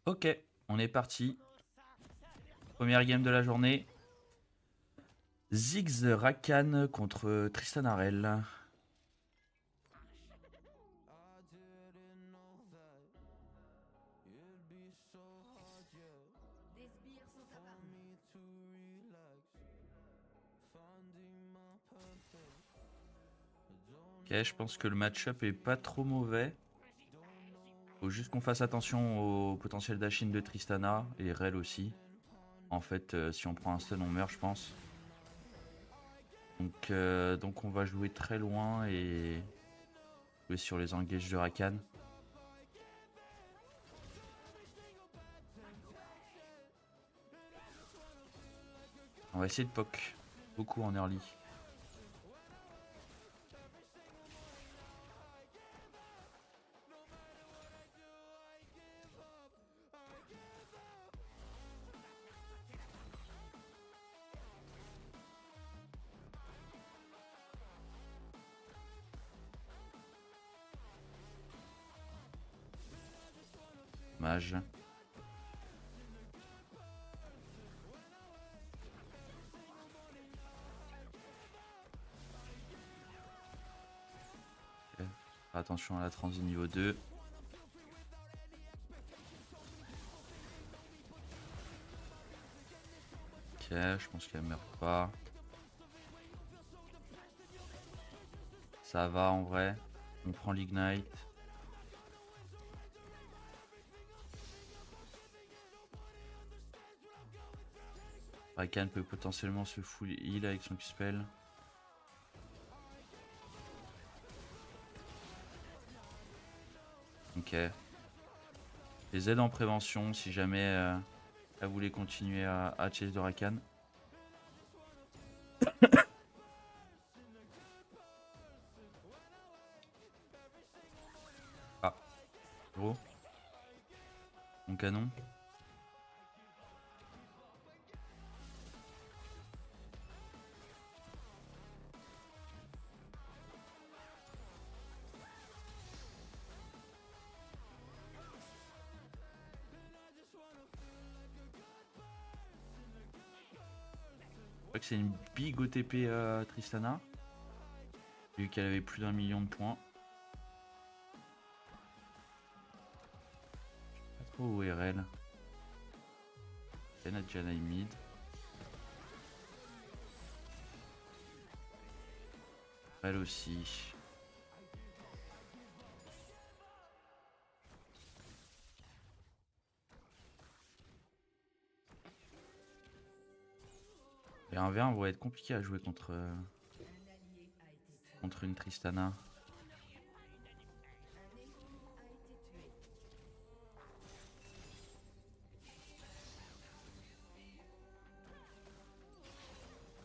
Ok, on est parti. Première game de la journée. Ziggs Rakan contre Tristan Harrell. Ok, je pense que le match-up est pas trop mauvais. Faut juste qu'on fasse attention au potentiel d'Ashin de Tristana et Rel aussi. En fait, si on prend un stun, on meurt, je pense. Donc on va jouer très loin et jouer sur les engages de Rakan. On va essayer de poke beaucoup en early. Mage. Ok. Attention à la transi niveau 2. Ok, je pense qu'elle meurt pas. Ça va en vrai. On prend l'ignite. Rakan peut potentiellement se full heal avec son Q-spell. Ok. Les aides en prévention si jamais elle voulait continuer à chase de Rakan. Ah, gros. Mon canon. Je crois que c'est une big OTP Tristana. Vu qu'elle avait plus d'1 million de points. Pas trop où est RL. Elle a déjà la mid. Elle aussi. Et un V1 va être compliqué à jouer contre une Tristana.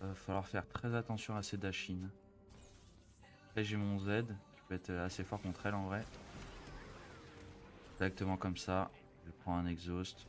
Va falloir faire très attention à ces dashins. Là j'ai mon Z qui peut être assez fort contre elle en vrai. Exactement comme ça. Je prends un exhaust.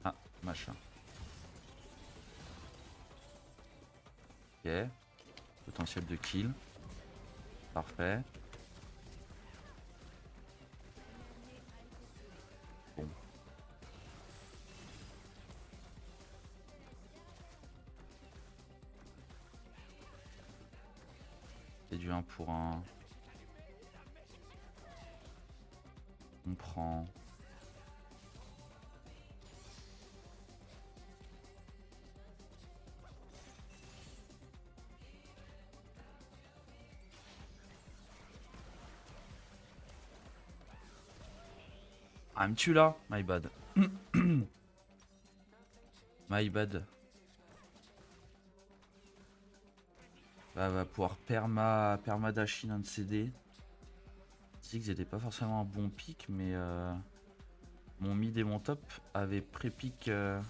Ah, machin. Ok. Potentiel de kill. Parfait. Bon. C'est du 1 pour 1. On prend. Ah, elle me tue là. My bad. My bad. Là, elle va pouvoir perma dashin un de CD. Ziggs n'était pas forcément un bon pick, mais mon mid et mon top avaient pré-pick un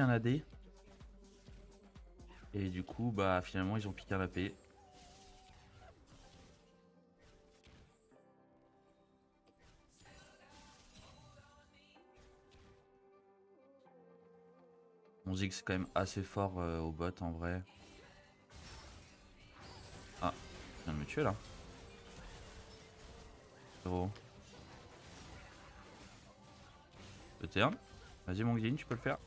AD. Et du coup, bah finalement, ils ont piqué un AP. Mon Ziggs c'est quand même assez fort au bot en vrai. Ah, il vient de me tuer là. Gros. Le turn. Vas-y mon Xin, tu peux le faire.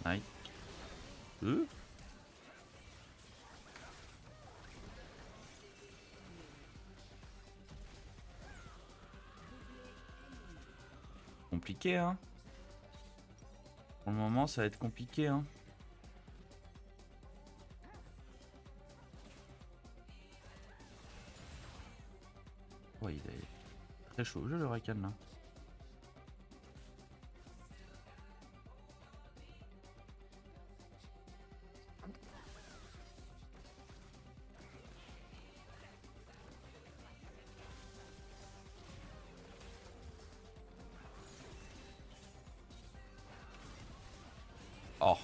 Nice. Compliqué hein. Pour le moment ça va être compliqué hein. Ouais, il est très chaud le jeu le Rakan là. Oh,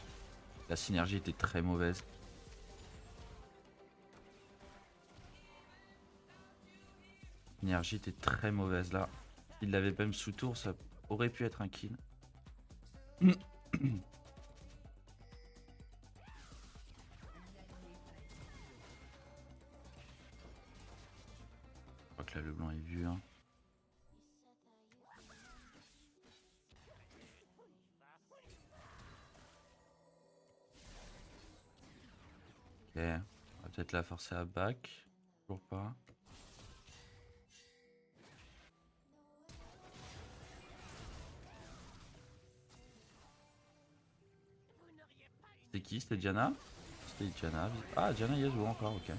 la synergie était très mauvaise. L'énergie était très mauvaise là. S'il l'avait même sous tour, ça aurait pu être un kill. Je crois que là le blanc est vu hein. Ok, on va peut-être la forcer à back. Toujours pas. C'était qui? C'était Diana? C'était Diana. Ah, Diana Yasuo encore, ok.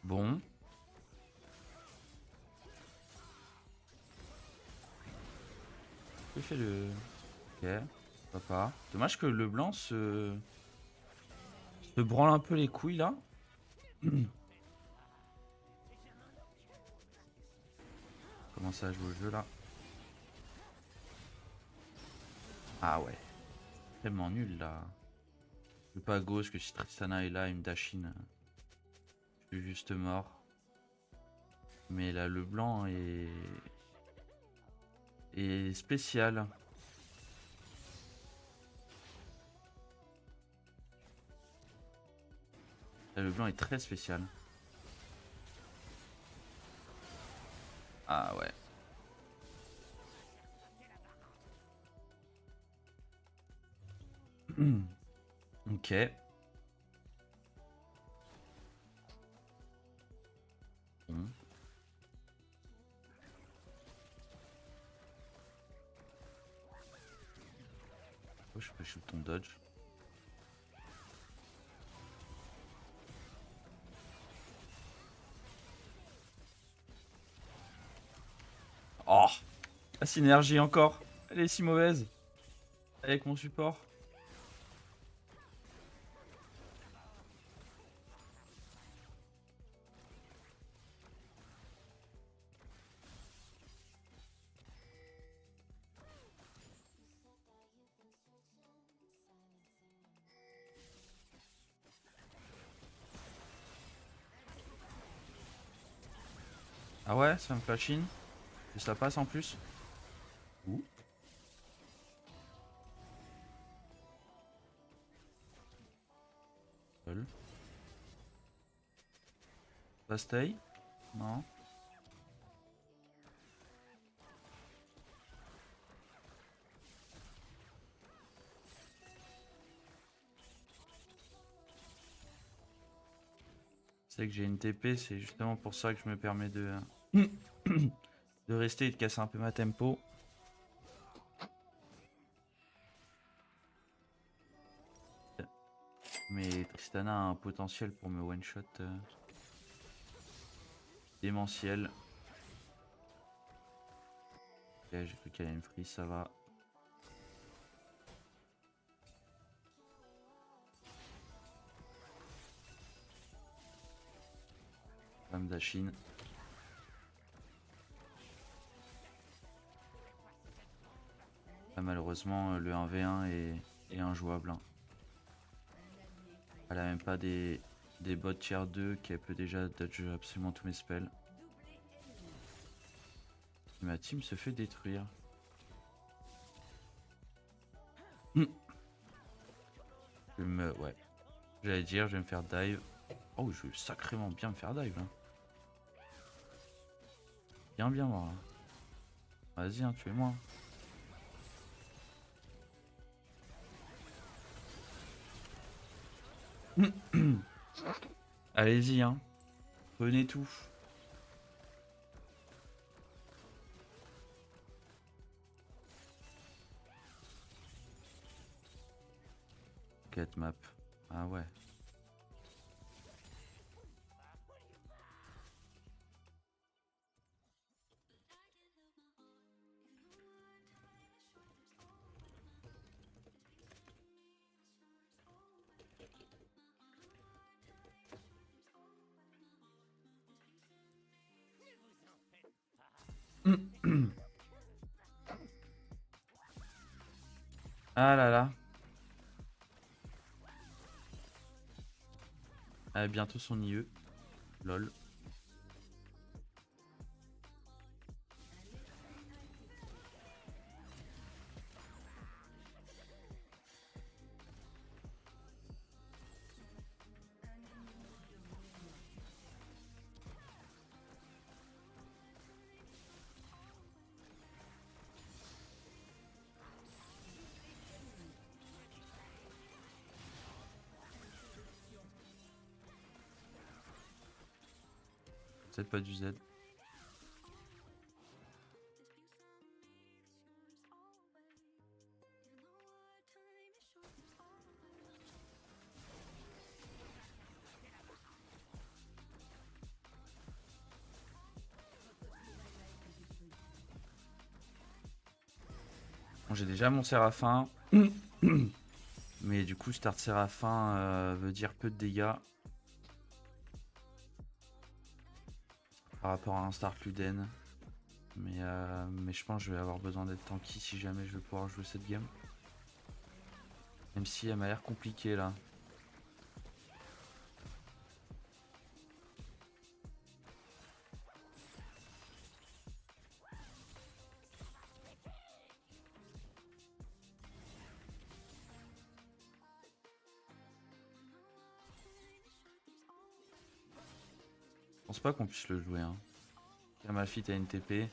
Bon. Que fait le... Ok, papa. Dommage que le blanc se branle un peu les couilles là. Commence à jouer au jeu là. Ah ouais. Tellement nul là. Je veux pas à gauche que si Tristana est là, il me dash in. Je suis juste mort. Mais là le blanc est spécial. Là, le blanc est très spécial. Ah ouais. Ok. Bon. Oh, je peux shoot ton dodge. Oh, la synergie encore. Elle est si mauvaise. Avec mon support. Ah ouais, ça me flash in. Et ça passe en plus. Ouh. Seul. Ça stay? Non. C'est que j'ai une TP, c'est justement pour ça que je me permets de rester et de casser un peu ma tempo. Mais Tristana a un potentiel pour me one shot démentiel. Ok, j'ai cru qu'elle a une freeze, ça va. Femme d'Achine. Là, malheureusement, le 1v1 est injouable. Hein. Elle a même pas des Des bots tier 2 qui peut déjà dodge absolument tous mes spells. Ma team se fait détruire. Ouais. J'allais dire, je vais me faire dive. Oh, je vais sacrément bien me faire dive là. Bien voir là. Vas-y, hein, tuez-moi. Allez-y, hein. Prenez tout. Get map. Ah ouais. Ah là là. Ah, bientôt son IE. Lol. Peut-être pas du Z. Bon, j'ai déjà mon Séraphin. Mais du coup, start Séraphin veut dire peu de dégâts. Par rapport à un start Luden. Mais je pense que je vais avoir besoin d'être tanky si jamais je veux pouvoir jouer cette game. Même si elle m'a l'air compliquée là. Je pense pas qu'on puisse le jouer. Hein. Kamafit a une TP.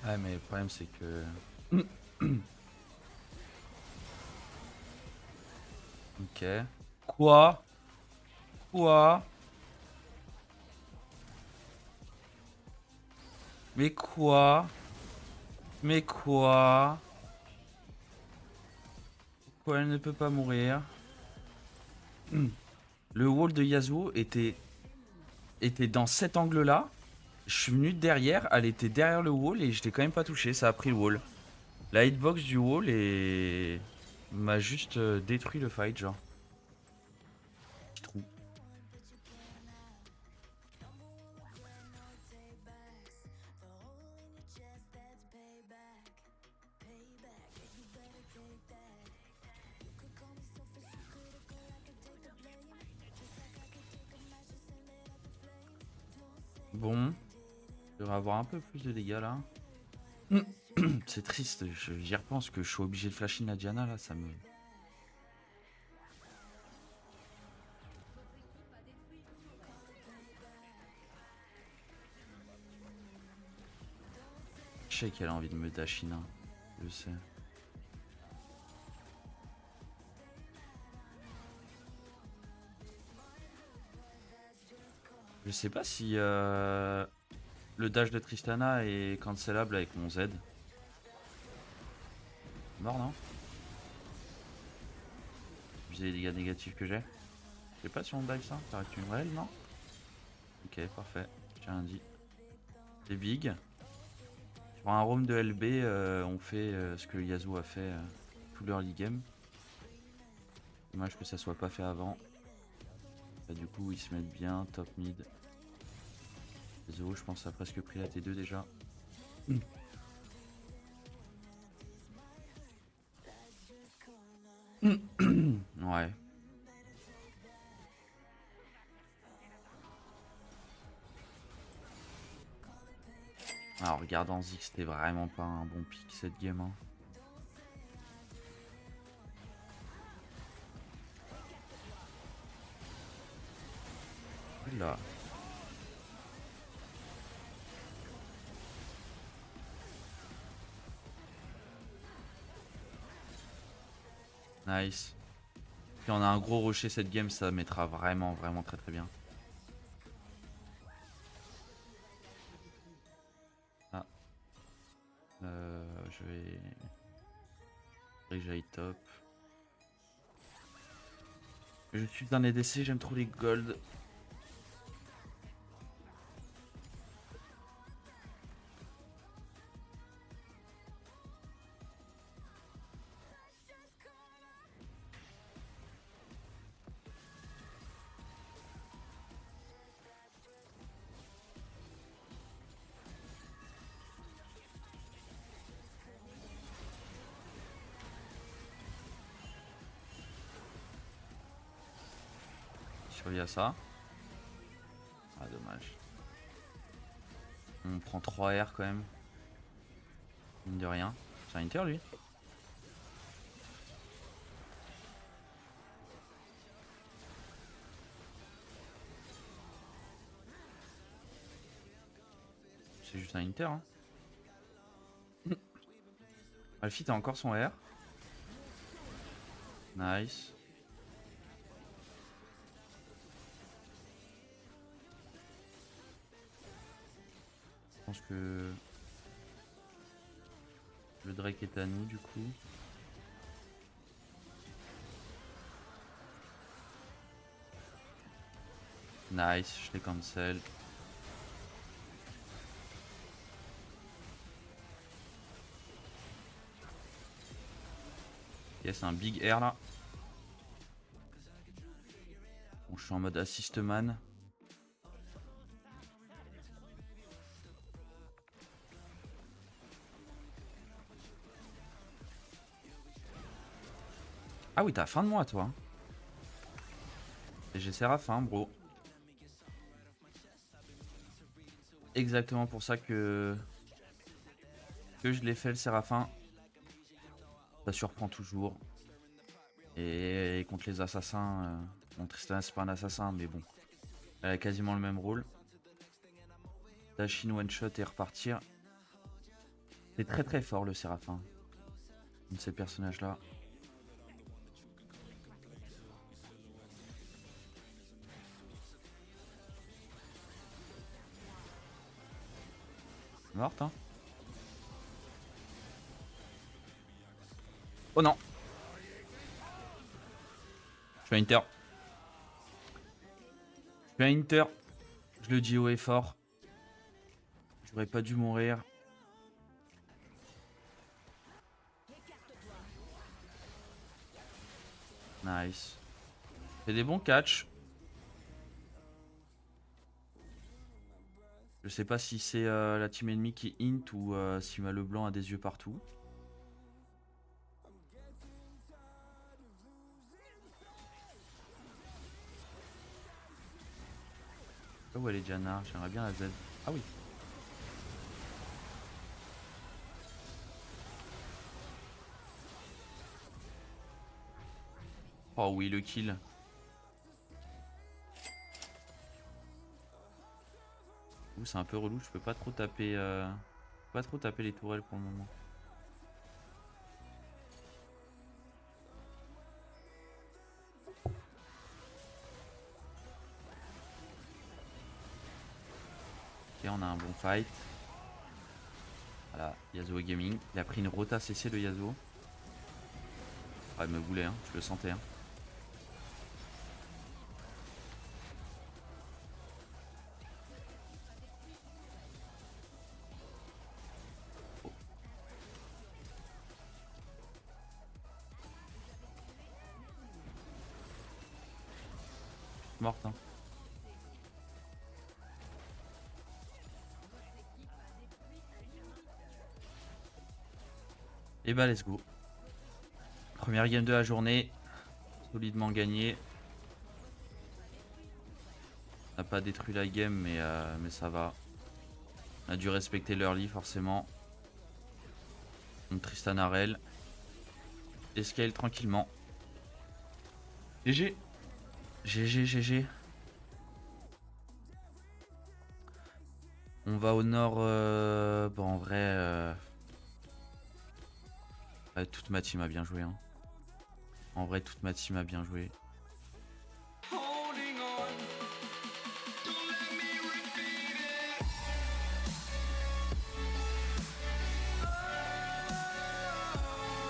Ouais, mais le problème c'est que. Ok. Quoi? Quoi? Mais quoi? Mais quoi? Pourquoi elle ne peut pas mourir? Le wall de Yasuo était dans cet angle-là. Je suis venu derrière, elle était derrière le wall et je l'ai quand même pas touché, ça a pris le wall. La hitbox du wall et m'a juste détruit le fight, genre. Petit trou. Bon, je devrais avoir un peu plus de dégâts là. C'est triste, j'y repense que je suis obligé de flasher la Diana là, ça me. Je sais qu'elle a envie de me dashina, je sais. Je sais pas si le dash de Tristana est cancelable avec mon Z. Mort non? Vu les dégâts négatifs que j'ai. Je sais pas si on dive ça, ça reste une réelle, non? Ok, parfait, j'ai rien dit. C'est big. Sur un roam de LB, on fait ce que Yasuo a fait tout l'early game. Dommage que ça soit pas fait avant. Bah, du coup, ils se mettent bien, top mid. Zo, je pense, a presque pris la T2 déjà. Ouais. Alors, regardant Zik, c'était vraiment pas un bon pick cette game. Hein. Oula. Nice. Si on a un gros rocher cette game, ça mettra vraiment, vraiment très très bien. Ah. Je vais... Faudrait que j'aille top. Je suis dans les DC, j'aime trop les gold. Sur Yasa. Ah, dommage. On prend 3 R quand même. Mine de rien. C'est un Inter lui. C'est juste un Inter. Hein. Alfie a encore son R. Nice. Je pense que le Drake est à nous du coup. Nice, je l'ai cancel. Yes, un big R là. Bon, je suis en mode assist man. Ah oui, t'as fin de moi toi. Et j'ai Séraphin, bro. Exactement pour ça que je l'ai fait le Séraphin. Ça surprend toujours. Et contre les assassins, bon Tristana c'est pas un assassin mais bon. Elle a quasiment le même rôle. Dash in one shot et repartir. C'est très très fort le Séraphin. De ces personnages là. Morte hein. Oh non. Je suis à Inter. Je suis à Inter. Je le dis haut et fort. J'aurais pas dû mourir. Nice. Fait des bons catchs. Je sais pas si c'est la team ennemie qui int ou si le blanc a des yeux partout. Oh, où elle est Diana? J'aimerais bien la Z. Ah oui. Oh oui, le kill. Ouh, c'est un peu relou, je peux pas trop taper les tourelles pour le moment. Ok, on a un bon fight. Voilà, Yasuo Gaming. Il a pris une rota CC de Yasuo. Ah, il me voulait, hein, je le sentais. Hein. Oh. morte. Hein. Et bah let's go. Première game de la journée. Solidement gagné. On n'a pas détruit la game mais ça va. On a dû respecter l'early forcément. Donc Tristana Rell. Et scale tranquillement. GG. GG, GG. On va au nord. Bon, en vrai. Ouais, toute ma team a bien joué. Hein. En vrai, toute ma team a bien joué.